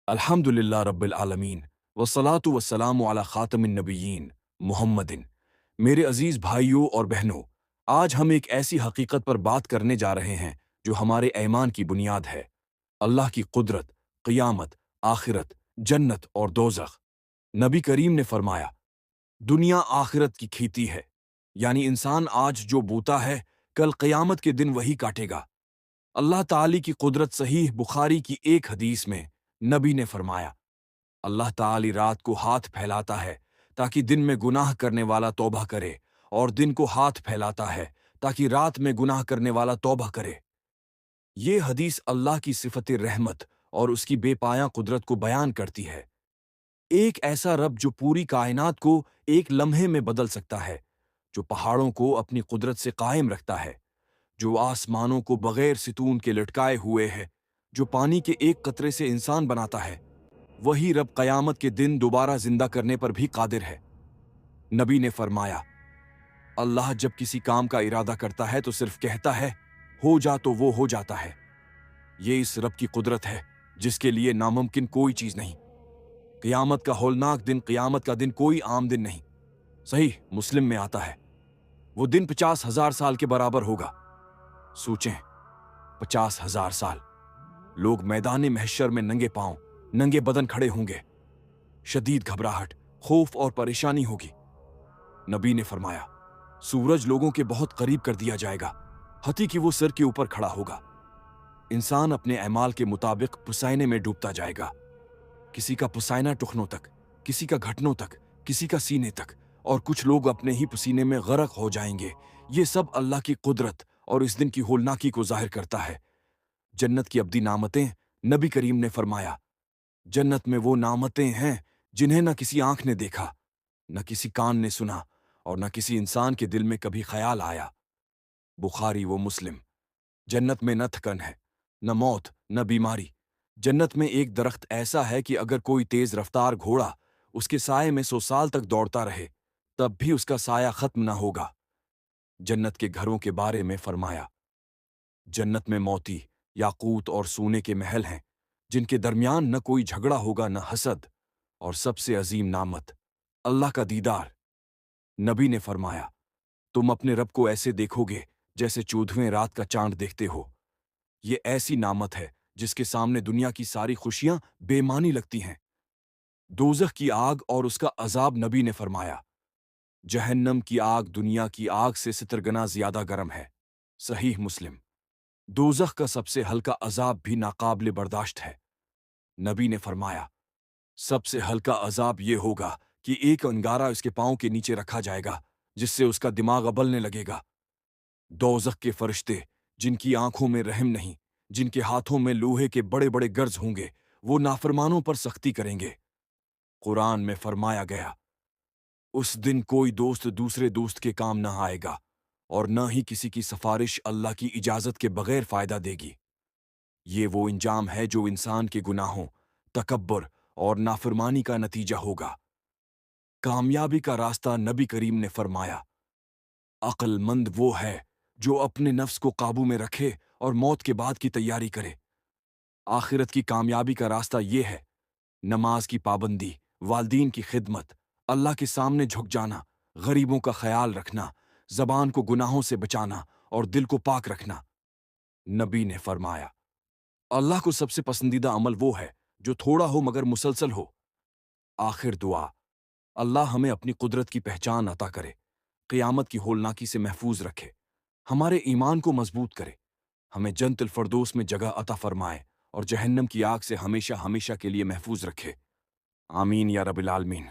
अल्हम्दुलिल्लाह रब्बिल आलमीन वस्सलातु वस्सलामु अला खातमिन नबिय्यीन मुहम्मदिन। मेरे अजीज भाइयों और बहनों, आज हम एक ऐसी हकीकत पर बात करने जा रहे हैं जो हमारे ईमान की बुनियाद है। अल्लाह की कुदरत, क़ियामत, आखिरत, जन्नत और दोज़ख। नबी करीम ने फरमाया, दुनिया आखिरत की खेती है, यानी इंसान आज जो बोता है कल क़ियामत के दिन वही काटेगा। अल्लाह ताली की कुदरत सहीह बुखारी की एक हदीस में नबी ने फरमाया, अल्लाह ताली रात को हाथ फैलाता है ताकि दिन में गुनाह करने वाला तौबा करे, और दिन को हाथ फैलाता है ताकि रात में गुनाह करने वाला तौबा करे। ये हदीस अल्लाह की सिफत रहमत और उसकी बेपाया कुदरत को बयान करती है। एक ऐसा रब जो पूरी कायनात को एक लम्हे में बदल सकता है, जो पहाड़ों को अपनी कुदरत से कायम रखता है, जो आसमानों को बगैर सितून के लटकाए हुए है, जो पानी के एक कतरे से इंसान बनाता है, वही रब कयामत के दिन दोबारा जिंदा करने पर भी कादिर है। नबी ने फरमाया, अल्लाह जब किसी काम का इरादा करता है तो सिर्फ कहता है, हो जा, तो वो हो जाता है। ये इस रब की कुदरत है जिसके लिए नामुमकिन कोई चीज नहीं। क़ियामत का हौलनाक दिन, क़ियामत का दिन कोई आम दिन नहीं। सही मुस्लिम में आता है, वो दिन 50,000 साल के बराबर होगा। सोचें, 50,000 साल लोग मैदान महशर में नंगे पांव, नंगे बदन खड़े होंगे। शदीद घबराहट, खौफ और परेशानी होगी। नबी ने फरमाया, सूरज लोगों के बहुत करीब कर दिया जाएगा, हती कि वो सिर के ऊपर खड़ा होगा। इंसान अपने अमाल के मुताबिक पुसाइने में डूबता जाएगा। किसी का पुसाइना टुखनों तक, किसी का घुटनों तक, किसी का सीने तक, और कुछ लोग अपने ही पसीने में गरक हो जाएंगे। ये सब अल्लाह की कुदरत और इस दिन की होलनाकी को जाहिर करता है। जन्नत की अब्दी नामतें, नबी करीम ने फरमाया, जन्नत में वो नामतें हैं जिन्हें न किसी आंख ने देखा, न किसी कान ने सुना, और न किसी इंसान के दिल में कभी ख्याल आया। बुखारी व मुस्लिम। जन्नत में न थकन है, न मौत, न बीमारी। जन्नत में एक दरख्त ऐसा है कि अगर कोई तेज रफ्तार घोड़ा उसके साये में 100 साल तक दौड़ता रहे तब भी उसका साया खत्म न होगा। जन्नत के घरों के बारे में फरमाया, जन्नत में मोती, याकूत और सोने के महल हैं जिनके दरमियान न कोई झगड़ा होगा, न हसद, और सबसे अजीम नामत अल्लाह का दीदार। नबी ने फरमाया, तुम अपने रब को ऐसे देखोगे जैसे 14वें रात का चांद देखते हो। ये ऐसी नामत है जिसके सामने दुनिया की सारी खुशियां बेमानी लगती हैं। दोज़ख की आग और उसका अजाब, नबी ने फरमाया, जहन्नम की आग दुनिया की आग से 70 गुना ज्यादा गर्म है। सहीह मुस्लिम। दोज़ख का सबसे हल्का अजाब भी नाकाबिले बर्दाश्त है। नबी ने फरमाया, सबसे हल्का अजाब ये होगा कि एक अंगारा उसके पांव के नीचे रखा जाएगा जिससे उसका दिमाग अबलने लगेगा। दोज़ख के फरिश्ते, जिनकी आंखों में रहम नहीं, जिनके हाथों में लोहे के बड़े बड़े गर्ज होंगे, वो नाफरमानों पर सख्ती करेंगे। कुरान में फरमाया गया, उस दिन कोई दोस्त दूसरे दोस्त के काम न आएगा, और न ही किसी की सिफारिश अल्लाह की इजाजत के बगैर फायदा देगी। ये वो इंजाम है जो इंसान के गुनाहों, तकब्बुर और नाफरमानी का नतीजा होगा। कामयाबी का रास्ता, नबी करीम ने फरमाया, अक्लमंद वो है जो अपने नफ्स को काबू में रखे और मौत के बाद की तैयारी करे। आखिरत की कामयाबी का रास्ता ये है, नमाज की पाबंदी, वालदीन की खिदमत, अल्लाह के सामने झुक जाना, गरीबों का ख्याल रखना, जबान को गुनाहों से बचाना और दिल को पाक रखना। नबी ने फरमाया, अल्लाह को सबसे पसंदीदा अमल वो है जो थोड़ा हो मगर मुसलसल हो। आखिर दुआ, अल्लाह हमें अपनी कुदरत की पहचान अता करे, क़ियामत की होलनाकी से महफूज रखे, हमारे ईमान को मजबूत करे, हमें जन्नतुल फरदौस में जगह अता फरमाए और जहन्नम की आग से हमेशा हमेशा के लिए महफूज रखे। आमीन या रब्बिल आलमीन।